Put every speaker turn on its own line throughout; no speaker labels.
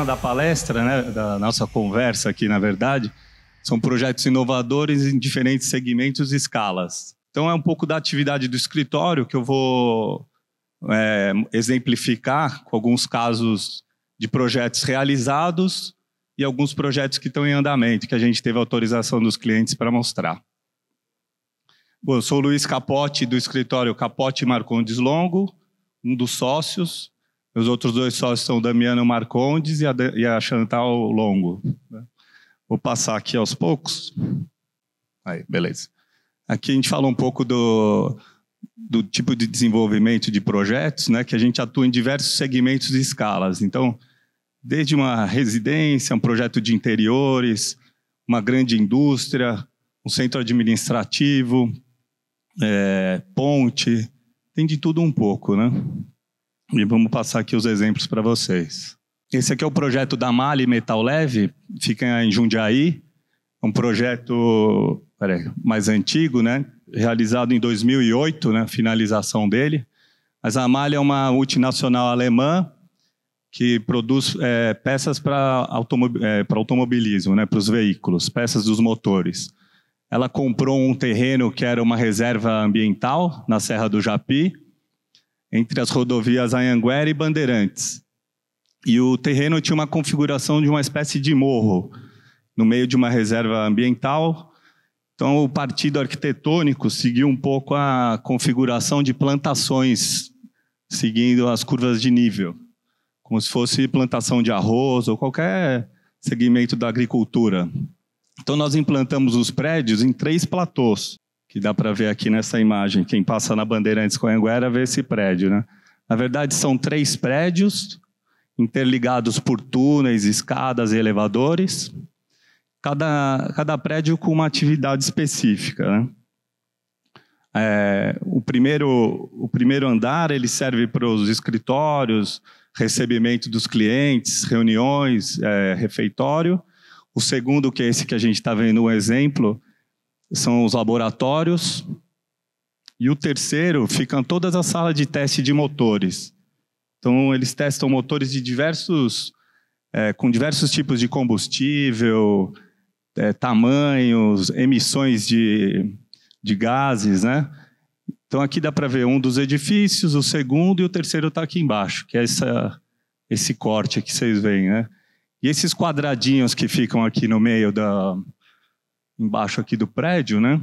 tema da palestra, né, da nossa conversa aqui, na verdade, são projetos inovadores em diferentes segmentos e escalas. Então, é um pouco da atividade do escritório que eu vou exemplificar com alguns casos de projetos realizados e alguns projetos que estão em andamento, que a gente teve autorização dos clientes para mostrar. Bom, eu sou o Luiz Capote, do escritório Capote Marcondes Longo, um dos sócios. Os outros dois sócios são o Damiano Marcondes e a Chantal Longo. Vou passar aqui aos poucos. Aí, beleza. Aqui a gente fala um pouco do tipo de desenvolvimento de projetos, né, que a gente atua em diversos segmentos e escalas. Então, desde uma residência, um projeto de interiores, uma grande indústria, um centro administrativo, ponte, tem de tudo um pouco, né? E vamos passar aqui os exemplos para vocês. Esse aqui é o projeto da MAHLE Metal Leve, fica em Jundiaí, um projeto mais antigo, né? Realizado em 2008, né? Finalização dele. Mas a MAHLE é uma multinacional alemã que produz peças para automobilismo, né? Para os veículos, peças dos motores. Ela comprou um terreno que era uma reserva ambiental na Serra do Japi, entre as rodovias Anhanguera e Bandeirantes. E o terreno tinha uma configuração de uma espécie de morro, no meio de uma reserva ambiental. Então, o partido arquitetônico seguiu um pouco a configuração de plantações, seguindo as curvas de nível, como se fosse plantação de arroz ou qualquer segmento da agricultura. Então, nós implantamos os prédios em 3 platôs, que dá para ver aqui nessa imagem. Quem passa na Bandeirantes com a Anhanguera vê esse prédio, né? Na verdade, são 3 prédios interligados por túneis, escadas e elevadores. Cada prédio com uma atividade específica, né? O primeiro andar ele serve para os escritórios, recebimento dos clientes, reuniões, refeitório. O segundo, que é esse que a gente está vendo um exemplo, são os laboratórios. E o terceiro, ficam todas as salas de teste de motores. Então, eles testam motores de com diversos tipos de combustível, tamanhos, emissões de gases, né? Então, aqui dá para ver um dos edifícios, o segundo e o terceiro está aqui embaixo, que é esse corte aqui que vocês veem, né? E esses quadradinhos que ficam aqui no meio embaixo aqui do prédio, né?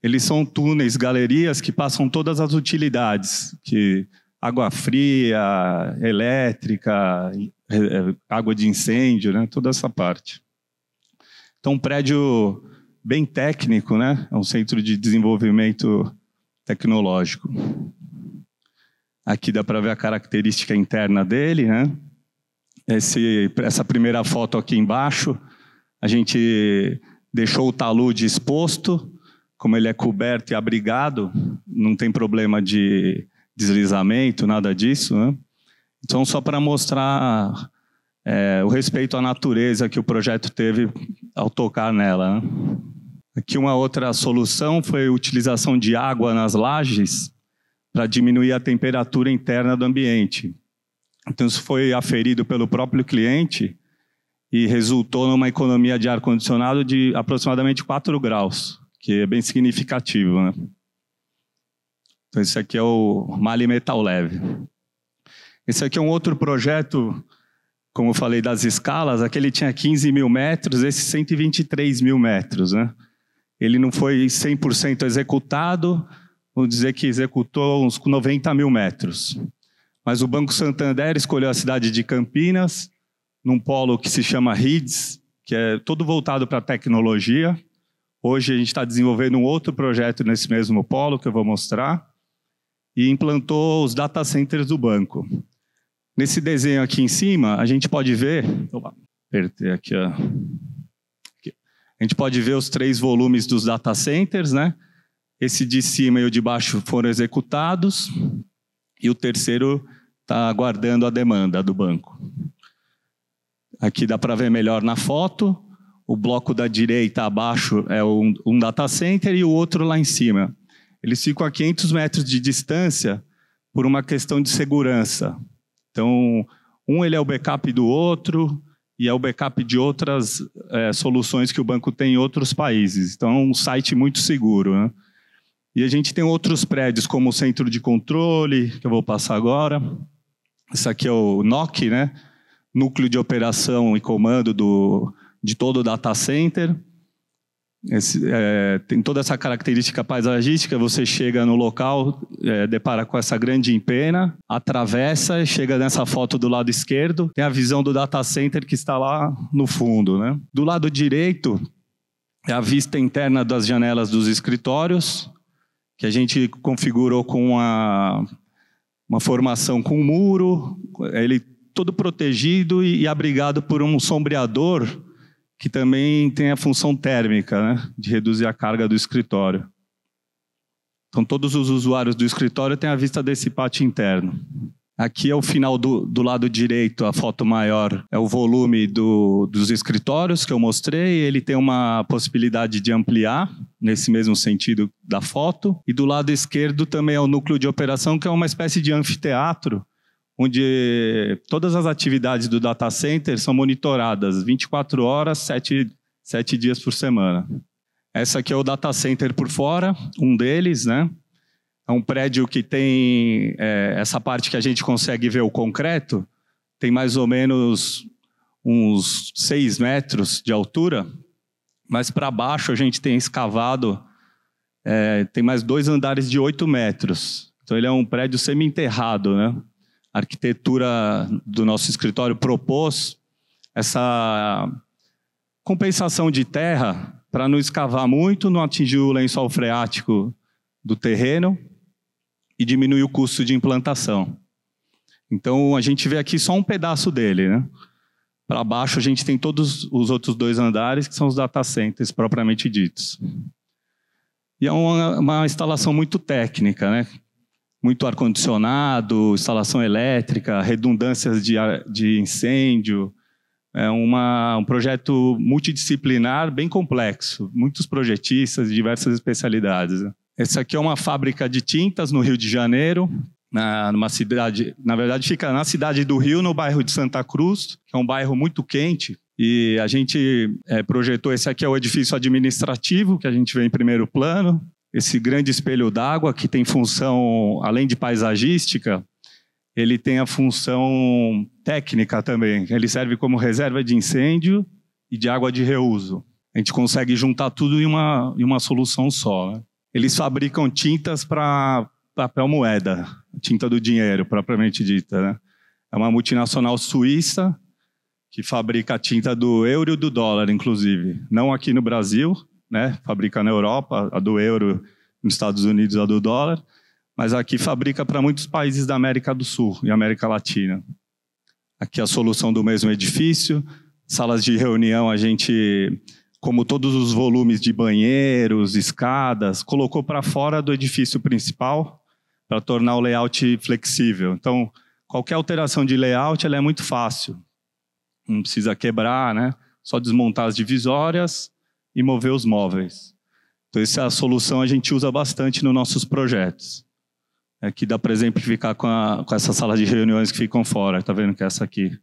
Eles são túneis, galerias que passam todas as utilidades, que água fria, elétrica, água de incêndio, né? Toda essa parte. Então, um prédio bem técnico, né? É um centro de desenvolvimento tecnológico. Aqui dá para ver a característica interna dele, né? Essa primeira foto aqui embaixo, a gente deixou o talude exposto, como ele é coberto e abrigado, não tem problema de deslizamento, nada disso, né? Então, só para mostrar o respeito à natureza que o projeto teve ao tocar nela, né? Aqui uma outra solução foi a utilização de água nas lajes para diminuir a temperatura interna do ambiente. Então, isso foi aferido pelo próprio cliente e resultou numa economia de ar-condicionado de aproximadamente 4 graus, que é bem significativo, né? Então, esse aqui é o MAHLE Metal Leve. Esse aqui é um outro projeto, como eu falei, das escalas. Aquele tinha 15 mil metros, esse 123 mil metros, né? Ele não foi 100% executado, vou dizer que executou uns 90 mil metros. Mas o Banco Santander escolheu a cidade de Campinas, num polo que se chama RIDS, que é todo voltado para a tecnologia. Hoje a gente está desenvolvendo um outro projeto nesse mesmo polo, que eu vou mostrar, e implantou os data centers do banco. Nesse desenho aqui em cima, a gente pode ver... apertei aqui, ó. A gente pode ver os 3 volumes dos data centers, né? Esse de cima e o de baixo foram executados, e o terceiro está aguardando a demanda do banco. Aqui dá para ver melhor na foto. O bloco da direita abaixo é um data center e o outro lá em cima. Eles ficam a 500 metros de distância por uma questão de segurança. Então, ele é o backup do outro e é o backup de outras soluções que o banco tem em outros países. Então, é um site muito seguro, né? E a gente tem outros prédios, como o centro de controle, que eu vou passar agora. Esse aqui é o NOC, né? Núcleo de Operação e Comando de todo o data center. Tem toda essa característica paisagística, você chega no local, depara com essa grande empena, atravessa, chega nessa foto do lado esquerdo, tem a visão do data center que está lá no fundo, né? Do lado direito, é a vista interna das janelas dos escritórios, que a gente configurou com uma formação com muro, ele todo protegido e abrigado por um sombreador, que também tem a função térmica, né, de reduzir a carga do escritório. Então, todos os usuários do escritório têm a vista desse pátio interno. Aqui é o final do lado direito, a foto maior, é o volume dos escritórios que eu mostrei. Ele tem uma possibilidade de ampliar, nesse mesmo sentido da foto. E do lado esquerdo também é o núcleo de operação, que é uma espécie de anfiteatro, onde todas as atividades do data center são monitoradas 24 horas, 7 dias por semana. Essa aqui é o data center por fora, um deles, né? É um prédio que tem essa parte que a gente consegue ver o concreto, tem mais ou menos uns 6 metros de altura, mas para baixo a gente tem escavado, tem mais 2 andares de 8 metros. Então ele é um prédio semi-enterrado, né? A arquitetura do nosso escritório propôs essa compensação de terra para não escavar muito, não atingir o lençol freático do terreno e diminuir o custo de implantação. Então, a gente vê aqui só um pedaço dele, né? Para baixo, a gente tem todos os outros 2 andares, que são os data centers propriamente ditos. E é uma instalação muito técnica, né? Muito ar-condicionado, instalação elétrica, redundâncias de incêndio. É um projeto multidisciplinar bem complexo, muitos projetistas de diversas especialidades. Essa aqui é uma fábrica de tintas no Rio de Janeiro, numa cidade, na verdade fica na cidade do Rio, no bairro de Santa Cruz, que é um bairro muito quente. E a gente projetou, esse aqui é o edifício administrativo, que a gente vê em primeiro plano. Esse grande espelho d'água, que tem função, além de paisagística, ele tem a função técnica também. Ele serve como reserva de incêndio e de água de reuso. A gente consegue juntar tudo em uma solução só, né? Eles fabricam tintas para papel moeda, tinta do dinheiro, propriamente dita, né? É uma multinacional suíça que fabrica a tinta do euro e do dólar, inclusive. Não aqui no Brasil, né? Fabrica na Europa, a do euro, nos Estados Unidos a do dólar, mas aqui fabrica para muitos países da América do Sul e América Latina. Aqui a solução do mesmo edifício, salas de reunião, a gente, como todos os volumes de banheiros, escadas, colocou para fora do edifício principal para tornar o layout flexível. Então, qualquer alteração de layout ela é muito fácil, não precisa quebrar, né? Só desmontar as divisórias e mover os móveis. Então, essa solução a gente usa bastante nos nossos projetos. Aqui dá para exemplificar com essa sala de reuniões que ficam fora. Está vendo que é essa aqui?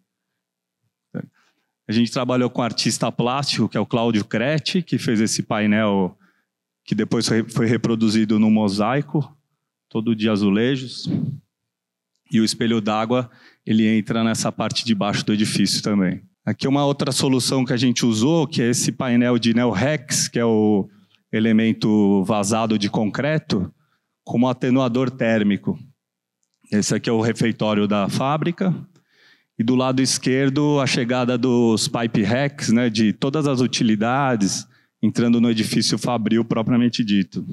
A gente trabalhou com um artista plástico, que é o Cláudio Crete, que fez esse painel que depois foi reproduzido no mosaico, todo de azulejos. E o espelho d'água, ele entra nessa parte de baixo do edifício também. Aqui uma outra solução que a gente usou, que é esse painel de Neorex, que é o elemento vazado de concreto, como atenuador térmico. Esse aqui é o refeitório da fábrica. E do lado esquerdo, a chegada dos pipe racks, né, de todas as utilidades, entrando no edifício fabril propriamente dito,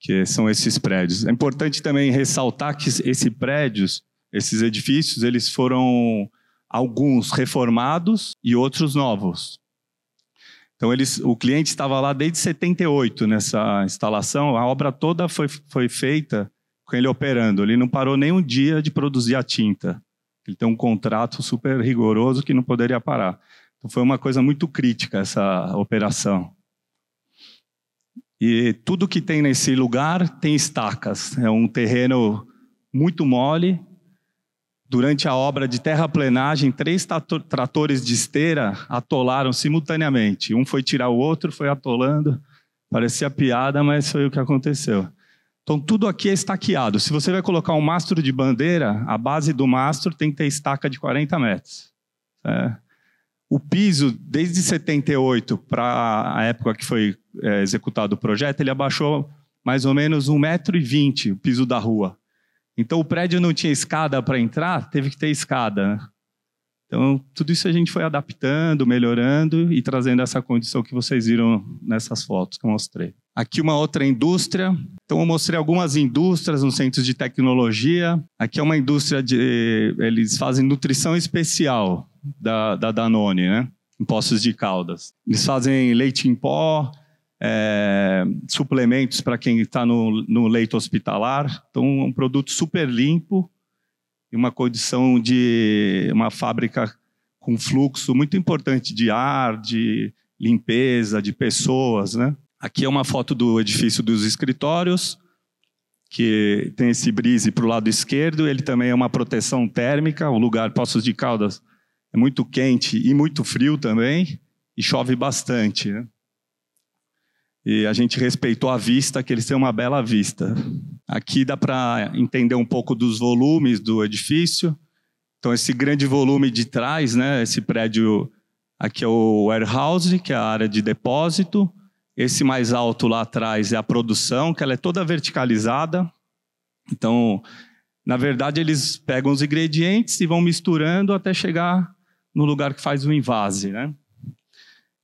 que são esses prédios. É importante também ressaltar que esses edifícios, eles foram alguns reformados e outros novos. Então, o cliente estava lá desde 78 nessa instalação, a obra toda foi feita com ele operando. Ele não parou nem um dia de produzir a tinta. Ele tem um contrato super rigoroso que não poderia parar. Então, foi uma coisa muito crítica essa operação. E tudo que tem nesse lugar tem estacas. É um terreno muito mole, Durante a obra de terraplenagem, 3 tratores de esteira atolaram simultaneamente. Um foi tirar o outro, foi atolando. Parecia piada, mas foi o que aconteceu. Então, tudo aqui é estaqueado. Se você vai colocar um mastro de bandeira, a base do mastro tem que ter estaca de 40 metros. O piso, desde 78 para a época que foi executado o projeto, ele abaixou mais ou menos 1,20 m o piso da rua. Então, o prédio não tinha escada para entrar, teve que ter escada. Então, tudo isso a gente foi adaptando, melhorando e trazendo essa condição que vocês viram nessas fotos que eu mostrei. Aqui uma outra indústria. Então, eu mostrei algumas indústrias nos centros de tecnologia. Aqui é uma indústria eles fazem nutrição especial da Danone, né? Em Poços de Caldas. Eles fazem leite em pó, suplementos para quem está no leito hospitalar. Então, é um produto super limpo e uma condição de uma fábrica com fluxo muito importante de ar, de limpeza, de pessoas, né? Aqui é uma foto do edifício dos escritórios, que tem esse brise para o lado esquerdo. Ele também é uma proteção térmica. O lugar, Poços de Caldas, é muito quente e muito frio também, e chove bastante, né? E a gente respeitou a vista, que eles têm uma bela vista. Aqui dá para entender um pouco dos volumes do edifício. Então, esse grande volume de trás, né, esse prédio aqui é o warehouse, que é a área de depósito. Esse mais alto lá atrás é a produção, que ela é toda verticalizada. Então, na verdade, eles pegam os ingredientes e vão misturando até chegar no lugar que faz o envase, né?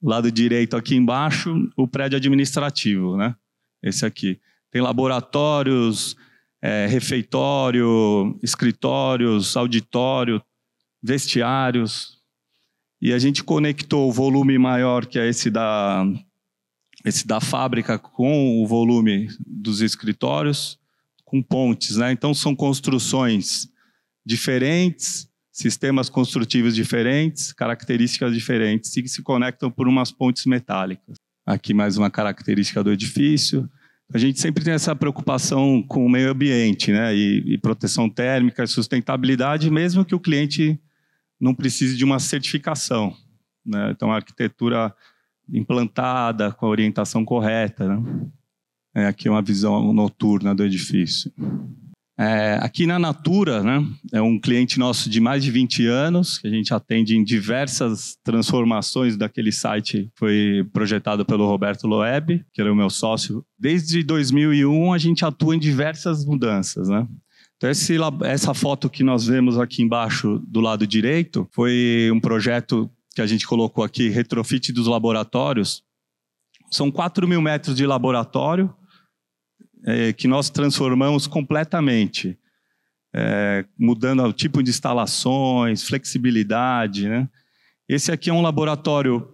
Lado direito aqui embaixo, o prédio administrativo, né? Esse aqui. Tem laboratórios, refeitório, escritórios, auditório, vestiários. E a gente conectou o volume maior, que é esse da fábrica, com o volume dos escritórios, com pontes, né? Então, são construções diferentes, sistemas construtivos diferentes, características diferentes, e que se conectam por umas pontes metálicas. Aqui mais uma característica do edifício. A gente sempre tem essa preocupação com o meio ambiente, né? E proteção térmica, sustentabilidade, mesmo que o cliente não precise de uma certificação, né? Então, a arquitetura implantada, com a orientação correta, né? Aqui é uma visão noturna do edifício. Aqui na Natura, né, é um cliente nosso de mais de 20 anos, que a gente atende em diversas transformações daquele site que foi projetado pelo Roberto Loeb, que era o meu sócio. Desde 2001, a gente atua em diversas mudanças, né? Então, essa foto que nós vemos aqui embaixo, do lado direito, foi um projeto que a gente colocou aqui, retrofit dos laboratórios. São 4.000 metros de laboratório, que nós transformamos completamente, mudando o tipo de instalações, flexibilidade, né? Esse aqui é um laboratório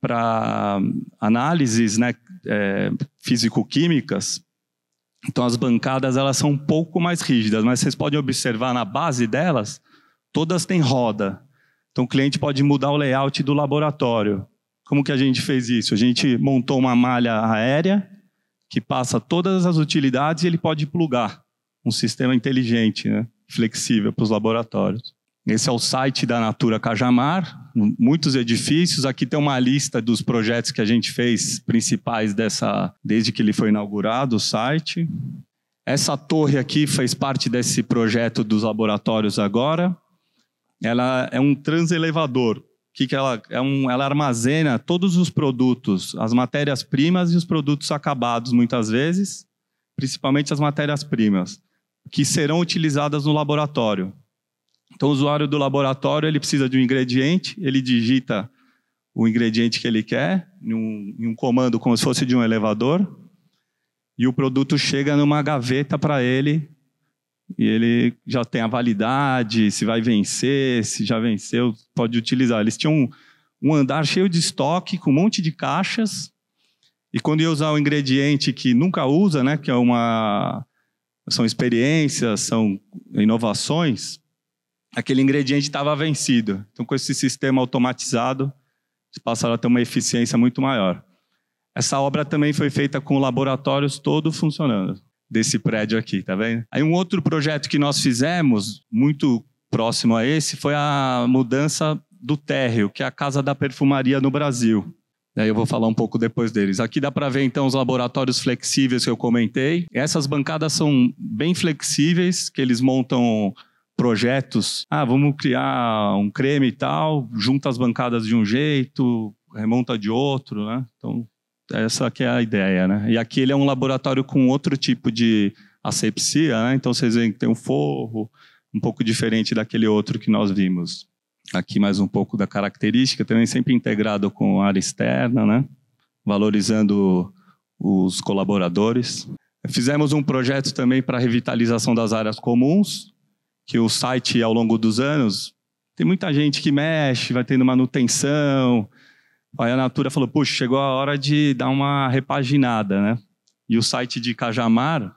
para análises, né, físico-químicas. Então, as bancadas elas são um pouco mais rígidas, mas vocês podem observar na base delas, todas têm roda. Então, o cliente pode mudar o layout do laboratório. Como que a gente fez isso? A gente montou uma malha aérea que passa todas as utilidades e ele pode plugar um sistema inteligente, né, flexível para os laboratórios. Esse é o site da Natura Cajamar, muitos edifícios. Aqui tem uma lista dos projetos que a gente fez principais desde que ele foi inaugurado, o site. Essa torre aqui fez parte desse projeto dos laboratórios agora. Ela é um transelevador. Ela armazena todos os produtos, as matérias-primas e os produtos acabados, muitas vezes, principalmente as matérias-primas, que serão utilizadas no laboratório. Então, o usuário do laboratório ele precisa de um ingrediente, ele digita o ingrediente que ele quer, em um comando como se fosse de um elevador, e o produto chega numa gaveta para ele, e ele já tem a validade, se vai vencer, se já venceu, pode utilizar. Eles tinham um andar cheio de estoque, com um monte de caixas, e quando ia usar um ingrediente que nunca usa, né, que são experiências, são inovações, aquele ingrediente estava vencido. Então, com esse sistema automatizado, eles passaram a ter uma eficiência muito maior. Essa obra também foi feita com laboratórios todos funcionando, desse prédio aqui, tá vendo? Aí um outro projeto que nós fizemos, muito próximo a esse foi a mudança do térreo, que é a Casa da Perfumaria no Brasil. Daí eu vou falar um pouco depois deles. Aqui dá para ver, então, os laboratórios flexíveis que eu comentei. Essas bancadas são bem flexíveis, que eles montam projetos. Vamos criar um creme e tal, junta as bancadas de um jeito, remonta de outro, né? Então, essa que é a ideia, né? E aqui ele é um laboratório com outro tipo de asepsia, né? Então, vocês veem que tem um forro, um pouco diferente daquele outro que nós vimos. Aqui mais um pouco da característica, também sempre integrado com a área externa, né? Valorizando os colaboradores. Fizemos um projeto também para a revitalização das áreas comuns, que o site, ao longo dos anos, tem muita gente que mexe, vai tendo manutenção. Aí a Natura falou, puxa, chegou a hora de dar uma repaginada, né? E o site de Cajamar,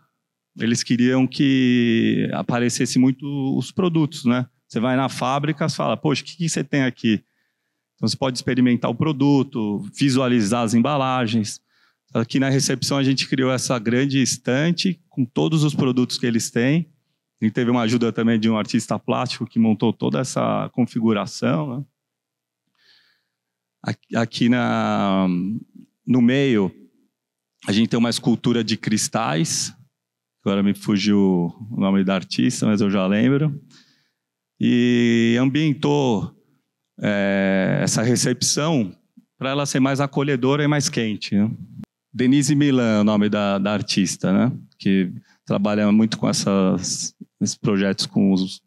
eles queriam que aparecesse muito os produtos, né? Você vai na fábrica e fala, poxa, o que você tem aqui? Então, você pode experimentar o produto, visualizar as embalagens. Aqui na recepção, a gente criou essa grande estante com todos os produtos que eles têm. A gente teve uma ajuda também de um artista plástico que montou toda essa configuração, né? Aqui no meio, a gente tem uma escultura de cristais. Agora me fugiu o nome da artista, mas eu já lembro. E ambientou essa recepção para ela ser mais acolhedora e mais quente, né? Denise Milan é o nome da artista, né? Que trabalha muito com esses projetos com os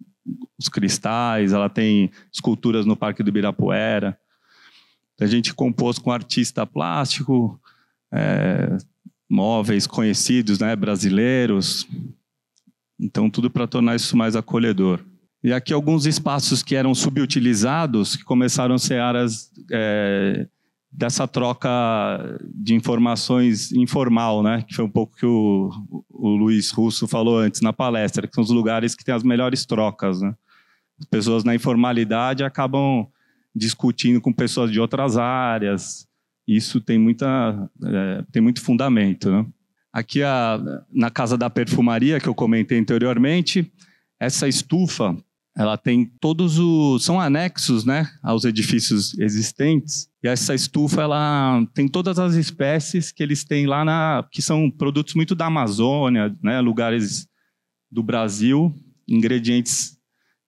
cristais. Ela tem esculturas no Parque do Ibirapuera. A gente compôs com artista plástico, móveis conhecidos, né, brasileiros. Então, tudo para tornar isso mais acolhedor. E aqui alguns espaços que eram subutilizados, que começaram a ser áreas dessa troca de informações informal, né? Que foi um pouco que o Luiz Russo falou antes na palestra, que são os lugares que têm as melhores trocas, né? As pessoas na informalidade acabam discutindo com pessoas de outras áreas. Isso tem muito fundamento, né? Aqui na Casa da Perfumaria, que eu comentei anteriormente, essa estufa, ela tem são anexos, né, aos edifícios existentes, e essa estufa ela tem todas as espécies que eles têm lá, que são produtos muito da Amazônia, né, lugares do Brasil, ingredientes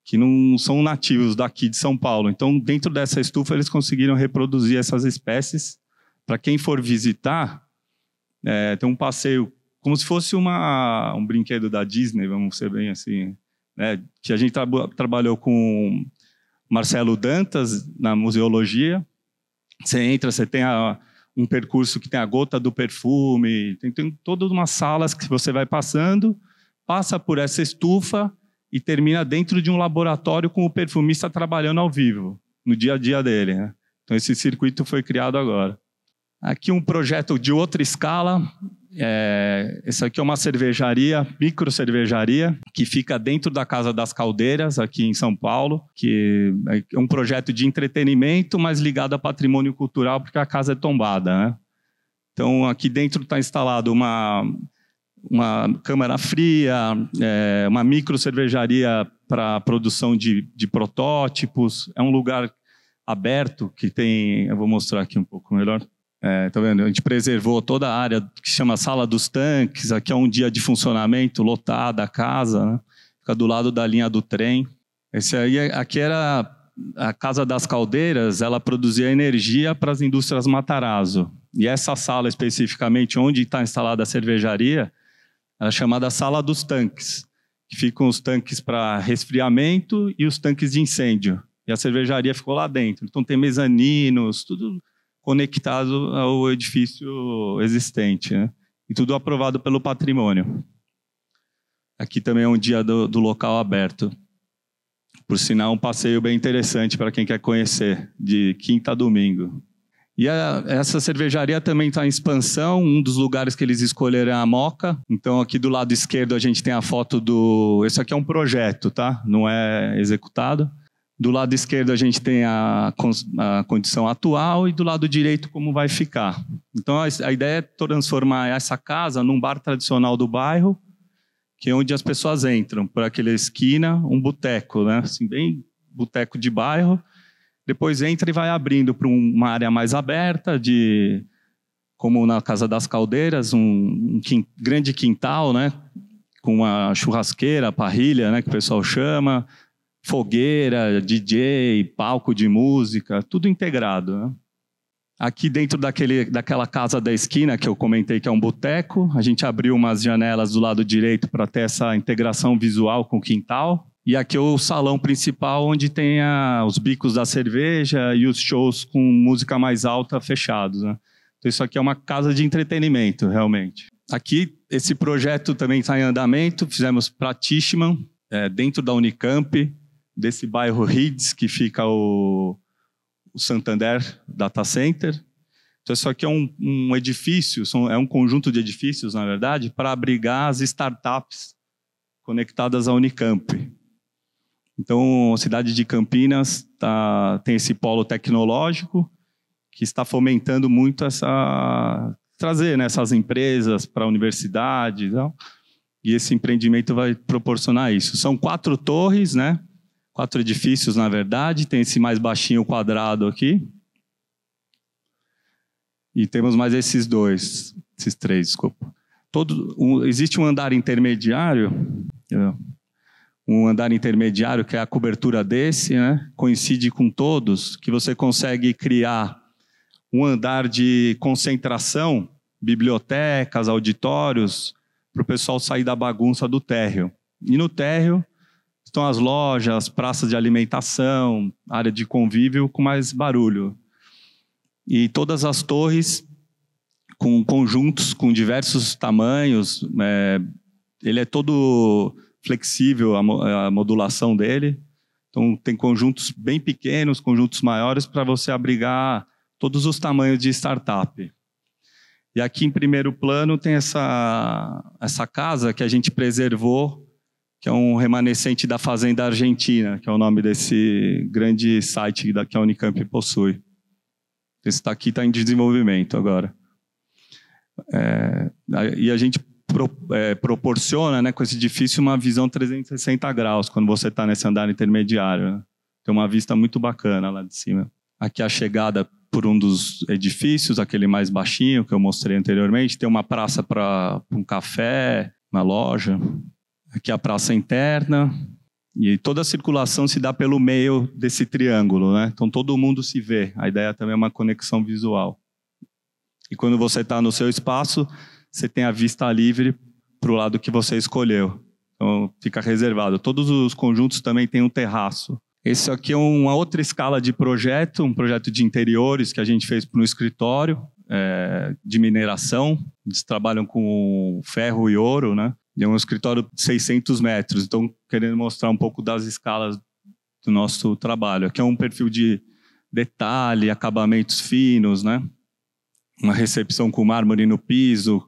que não são nativos daqui de São Paulo. Então, dentro dessa estufa, eles conseguiram reproduzir essas espécies. Para quem for visitar, tem um passeio, como se fosse um brinquedo da Disney, vamos ser bem assim, né, que a gente trabalhou com Marcelo Dantas na museologia. Você entra, você tem um percurso que tem a gota do perfume, tem todas umas salas que você vai passando, passa por essa estufa e termina dentro de um laboratório com o perfumista trabalhando ao vivo, no dia a dia dele, né? Então esse circuito foi criado agora. Aqui um projeto de outra escala. Esse aqui é uma cervejaria, micro cervejaria, que fica dentro da Casa das Caldeiras, aqui em São Paulo, que é um projeto de entretenimento, mas ligado a patrimônio cultural, porque a casa é tombada, né? Então, aqui dentro está instalado uma câmara fria, uma micro cervejaria para produção de protótipos. É um lugar aberto que tem... Eu vou mostrar aqui um pouco melhor. Tá vendo? A gente preservou toda a área que chama Sala dos Tanques. Aqui é um dia de funcionamento, lotada a casa, né? Fica do lado da linha do trem. Aqui era a Casa das Caldeiras, ela produzia energia para as indústrias Matarazzo. E essa sala especificamente, onde está instalada a cervejaria, ela é chamada Sala dos Tanques, que ficam os tanques para resfriamento e os tanques de incêndio. E a cervejaria ficou lá dentro. Então tem mezaninos, tudo conectado ao edifício existente, né? E tudo aprovado pelo patrimônio. Aqui também é um dia do local aberto. Por sinal, um passeio bem interessante para quem quer conhecer, de quinta a domingo. E essa cervejaria também está em expansão. Um dos lugares que eles escolheram é a Moca. Então, aqui do lado esquerdo, a gente tem a foto do... Esse aqui é um projeto, tá? Não é executado. Do lado esquerdo, a gente tem a condição atual e do lado direito, como vai ficar. Então, a ideia é transformar essa casa num bar tradicional do bairro, que é onde as pessoas entram, por aquela esquina, um boteco, né? Assim, bem boteco de bairro. Depois entra e vai abrindo para uma área mais aberta, como na Casa das Caldeiras, um grande quintal, né? Com uma churrasqueira, parrilha, né? Que o pessoal chama, fogueira, DJ, palco de música, tudo integrado, né? Aqui dentro daquela casa da esquina que eu comentei que é um boteco, a gente abriu umas janelas do lado direito para ter essa integração visual com o quintal. E aqui é o salão principal, onde tem os bicos da cerveja e os shows com música mais alta fechados, né? Então isso aqui é uma casa de entretenimento, realmente. Aqui, esse projeto também está em andamento, fizemos para Tishman, dentro da Unicamp, desse bairro Rides, que fica o Santander Data Center. Então, isso aqui é um edifício, é um conjunto de edifícios, na verdade, para abrigar as startups conectadas à Unicamp. Então, a cidade de Campinas tem esse polo tecnológico que está fomentando muito trazer, né, essas empresas para a universidade, e esse empreendimento vai proporcionar isso. São 4 torres, né? 4 edifícios, na verdade. Tem esse mais baixinho quadrado aqui. E temos mais esses 3, desculpa. Existe um andar intermediário, que é a cobertura desse, né? Coincide com todos, que você consegue criar um andar de concentração, bibliotecas, auditórios, para o pessoal sair da bagunça do térreo. E no térreo estão as lojas, praças de alimentação, área de convívio com mais barulho. E todas as torres com conjuntos com diversos tamanhos. Ele é todo flexível, a modulação dele. Então, tem conjuntos bem pequenos, conjuntos maiores, para você abrigar todos os tamanhos de startup. E aqui, em primeiro plano, tem essa casa que a gente preservou, que é um remanescente da Fazenda Argentina, que é o nome desse grande site que a Unicamp possui. Esse aqui está em desenvolvimento agora. E a gente proporciona, né, com esse edifício uma visão 360 graus, quando você está nesse andar intermediário, né? Tem uma vista muito bacana lá de cima. Aqui a chegada por um dos edifícios, aquele mais baixinho que eu mostrei anteriormente, tem uma praça para um café, uma loja. Aqui a praça interna, e toda a circulação se dá pelo meio desse triângulo, né? Então todo mundo se vê. A ideia também é uma conexão visual. E quando você está no seu espaço, você tem a vista livre para o lado que você escolheu. Então fica reservado. Todos os conjuntos também têm um terraço. Esse aqui é uma outra escala de projeto, um projeto de interiores que a gente fez para um escritório de mineração. Eles trabalham com ferro e ouro, né? E é um escritório de 600 metros. Então, querendo mostrar um pouco das escalas do nosso trabalho. Aqui é um perfil de detalhe, acabamentos finos, né? Uma recepção com mármore no piso,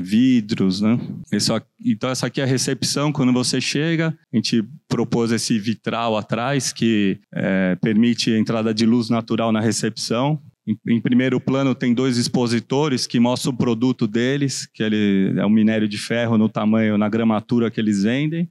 vidros, né? Então, essa aqui é a recepção. Quando você chega, a gente propôs esse vitral atrás, que permite a entrada de luz natural na recepção. Em primeiro plano, tem 2 expositores que mostram o produto deles, que ele é um minério de ferro no tamanho, na gramatura que eles vendem.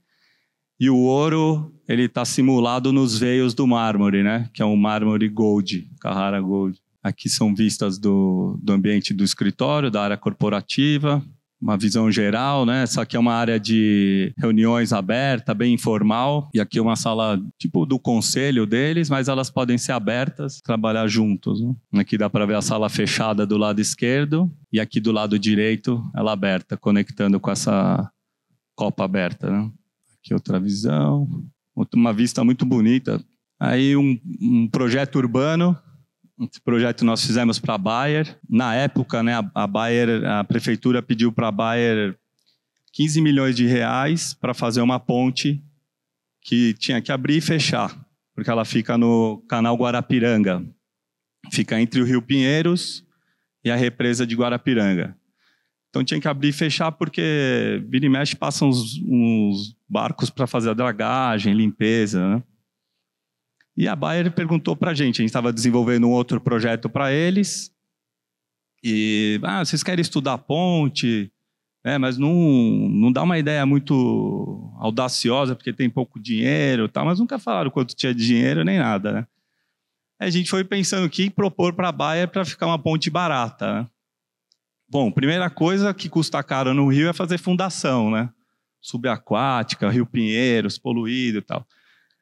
E o ouro, ele está simulado nos veios do mármore, né? Que é um mármore gold, Carrara Gold. Aqui são vistas do ambiente do escritório, da área corporativa, uma visão geral, né? Essa aqui é uma área de reuniões aberta, bem informal. E aqui é uma sala tipo do conselho deles, mas elas podem ser abertas, trabalhar juntos, né? Aqui dá para ver a sala fechada do lado esquerdo e aqui do lado direito ela aberta, conectando com essa copa aberta, né? Aqui outra visão, uma vista muito bonita. Aí um projeto urbano. Esse projeto nós fizemos para a Bayer. Na época, né, a prefeitura pediu para a Bayer 15 milhões de reais para fazer uma ponte que tinha que abrir e fechar, porque ela fica no canal Guarapiranga. Fica entre o Rio Pinheiros e a represa de Guarapiranga. Então tinha que abrir e fechar porque vira e mexe passam uns barcos para fazer a dragagem, limpeza, né? E a Bayer perguntou para a gente estava desenvolvendo um outro projeto para eles, e vocês querem estudar a ponte? mas não dá uma ideia muito audaciosa, porque tem pouco dinheiro, tá? Mas nunca falaram quanto tinha de dinheiro nem nada, né? Aí a gente foi pensando o que propor para a Bayer para ficar uma ponte barata, né? Bom, primeira coisa que custa caro no Rio é fazer fundação, né? Subaquática, Rio Pinheiros, poluído e tal.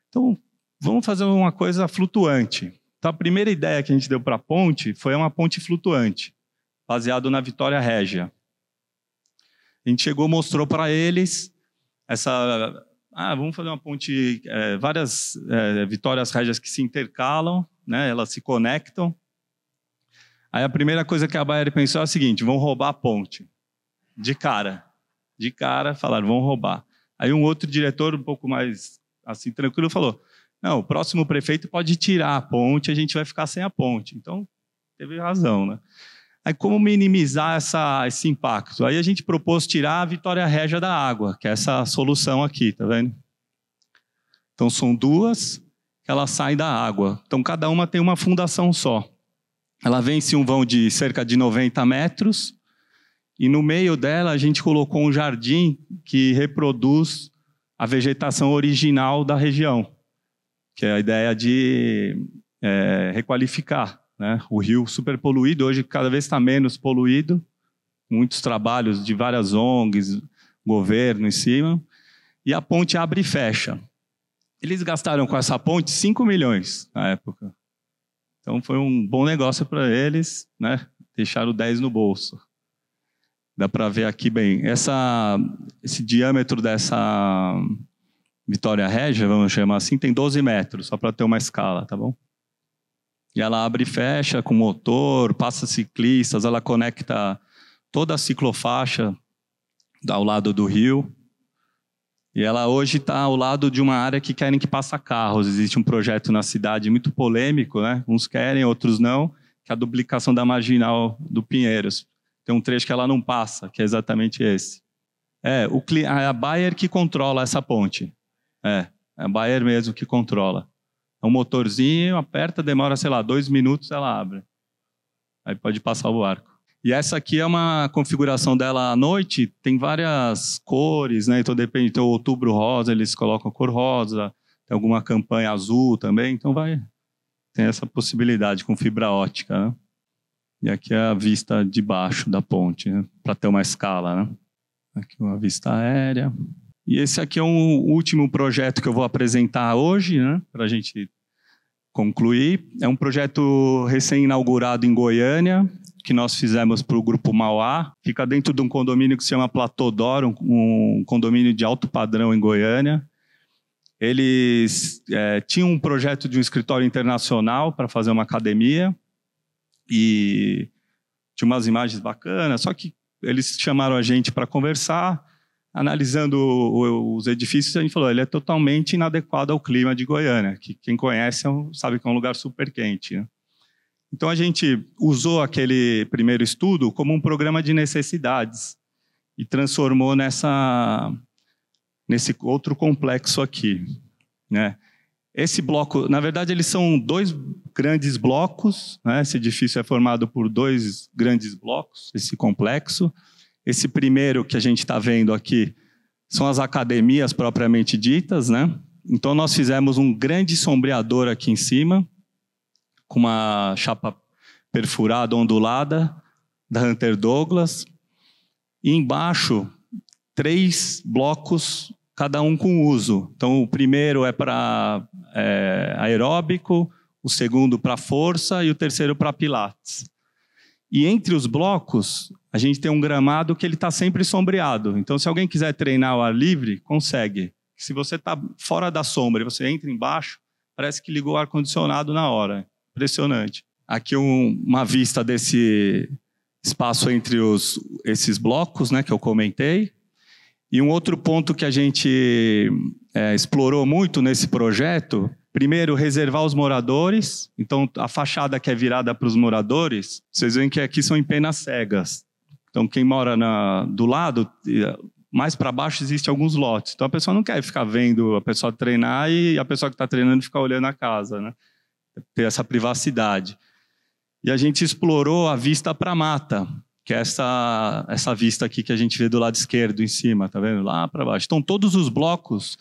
Então, vamos fazer uma coisa flutuante. Então, a primeira ideia que a gente deu para a ponte foi uma ponte flutuante, baseado na Vitória Régia. A gente chegou, mostrou para eles vamos fazer uma ponte, várias Vitórias Régias que se intercalam, né, elas se conectam. Aí a primeira coisa que a Bayer pensou é a seguinte: vão roubar a ponte. De cara, falaram, vão roubar. Aí um outro diretor, um pouco mais assim tranquilo, falou: não, o próximo prefeito pode tirar a ponte, a gente vai ficar sem a ponte. Então, teve razão, né? Aí, como minimizar esse impacto? Aí a gente propôs tirar a Vitória Régia da água, que é essa solução aqui, tá vendo? Então, são duas que elas saem da água. Então, cada uma tem uma fundação só. Ela vence um vão de cerca de 90 metros, e no meio dela a gente colocou um jardim que reproduz a vegetação original da região, que é a ideia de requalificar, né? O rio super poluído, hoje cada vez está menos poluído, muitos trabalhos de várias ONGs, governo em cima, e a ponte abre e fecha. Eles gastaram com essa ponte 5 milhões na época. Então foi um bom negócio para eles, né? Deixaram 10 no bolso. Dá para ver aqui bem. Esse diâmetro dessa Vitória Régia, vamos chamar assim, tem 12 metros, só para ter uma escala, tá bom? E ela abre e fecha com motor, passa ciclistas, ela conecta toda a ciclofaixa ao lado do rio. E ela hoje está ao lado de uma área que querem que passe carros. Existe um projeto na cidade muito polêmico, né? Uns querem, outros não, que é a duplicação da marginal do Pinheiros. Tem um trecho que ela não passa, que é exatamente esse. É a Bayer que controla essa ponte. É a Bayer mesmo que controla. É um motorzinho, aperta, demora, sei lá, 2 minutos, ela abre. Aí pode passar o arco. E essa aqui é uma configuração dela à noite, tem várias cores, né? Então depende, tem o outubro rosa, eles colocam a cor rosa, tem alguma campanha azul também, então tem essa possibilidade com fibra ótica, né? E aqui é a vista de baixo da ponte, né? Para ter uma escala, né? Aqui uma vista aérea. E esse aqui é um último projeto que eu vou apresentar hoje, né? Para a gente concluir. É um projeto recém-inaugurado em Goiânia, que nós fizemos para o Grupo Mauá. Fica dentro de um condomínio que se chama Platô Doro, um condomínio de alto padrão em Goiânia. Eles tinham um projeto de um escritório internacional para fazer uma academia e tinha umas imagens bacanas, só que eles chamaram a gente para conversar, analisando os edifícios, a gente falou, ele é totalmente inadequado ao clima de Goiânia, que quem conhece sabe que é um lugar super quente, né? Então, a gente usou aquele primeiro estudo como um programa de necessidades e transformou nesse outro complexo aqui, né? Esse bloco, na verdade, eles são 2 grandes blocos, né? Esse edifício é formado por 2 grandes blocos, esse complexo. Esse primeiro que a gente está vendo aqui são as academias propriamente ditas, né? Então, nós fizemos um grande sombreador aqui em cima, com uma chapa perfurada, ondulada, da Hunter Douglas. E embaixo, 3 blocos, cada um com uso. Então, o primeiro é para aeróbico, o segundo para força e o terceiro para pilates. E entre os blocos, a gente tem um gramado que ele está sempre sombreado. Então, se alguém quiser treinar ao ar livre, consegue. Se você está fora da sombra e você entra embaixo, parece que ligou o ar-condicionado na hora. Impressionante. Aqui uma vista desse espaço entre esses blocos, né, que eu comentei. E um outro ponto que a gente explorou muito nesse projeto, primeiro, reservar os moradores. Então, a fachada que é virada para os moradores, vocês veem que aqui são em penas cegas. Então, quem mora do lado, mais para baixo, existem alguns lotes. Então, a pessoa não quer ficar vendo a pessoa treinar e a pessoa que está treinando ficar olhando a casa, né? Ter essa privacidade. E a gente explorou a vista para a mata, que é essa vista aqui que a gente vê do lado esquerdo, em cima, tá vendo? Lá para baixo. Então, todos os blocos,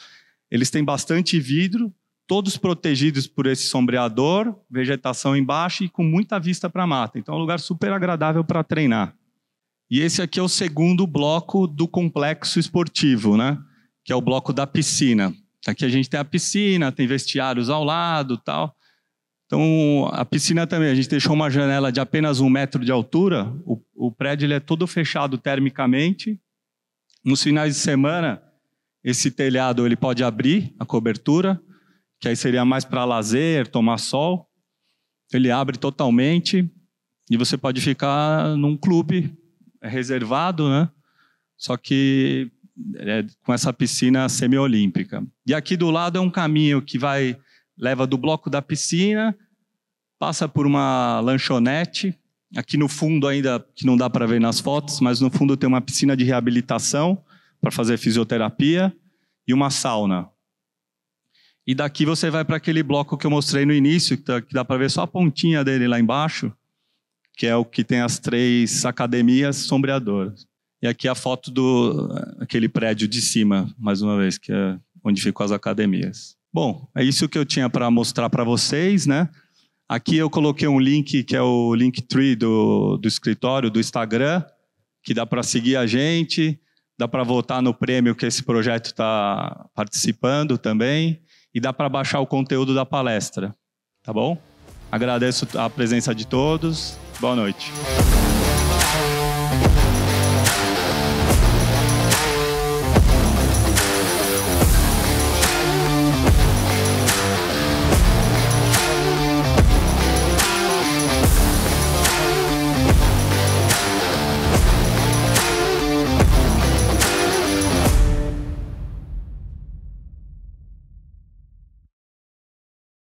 eles têm bastante vidro, todos protegidos por esse sombreador, vegetação embaixo e com muita vista para a mata. Então, é um lugar super agradável para treinar. E esse aqui é o segundo bloco do complexo esportivo, né? Que é o bloco da piscina. Aqui a gente tem a piscina, tem vestiários ao lado e tal. Então, a piscina também, a gente deixou uma janela de apenas 1 metro de altura. O prédio ele é todo fechado termicamente. Nos finais de semana, esse telhado ele pode abrir a cobertura, que aí seria mais para lazer, tomar sol. Ele abre totalmente e você pode ficar num clube reservado, né? Só que com essa piscina semiolímpica. E aqui do lado é um caminho que leva do bloco da piscina, passa por uma lanchonete. Aqui no fundo ainda, que não dá para ver nas fotos, mas no fundo tem uma piscina de reabilitação para fazer fisioterapia e uma sauna. E daqui você vai para aquele bloco que eu mostrei no início, que dá para ver só a pontinha dele lá embaixo, que é o que tem as 3 academias sombreadoras. E aqui a foto aquele prédio de cima, mais uma vez, que é onde ficam as academias. Bom, é isso que eu tinha para mostrar para vocês, né? Aqui eu coloquei um link, que é o Linktree do escritório, do Instagram, que dá para seguir a gente, dá para votar no prêmio que esse projeto está participando também, e dá para baixar o conteúdo da palestra, tá bom? Agradeço a presença de todos, boa noite.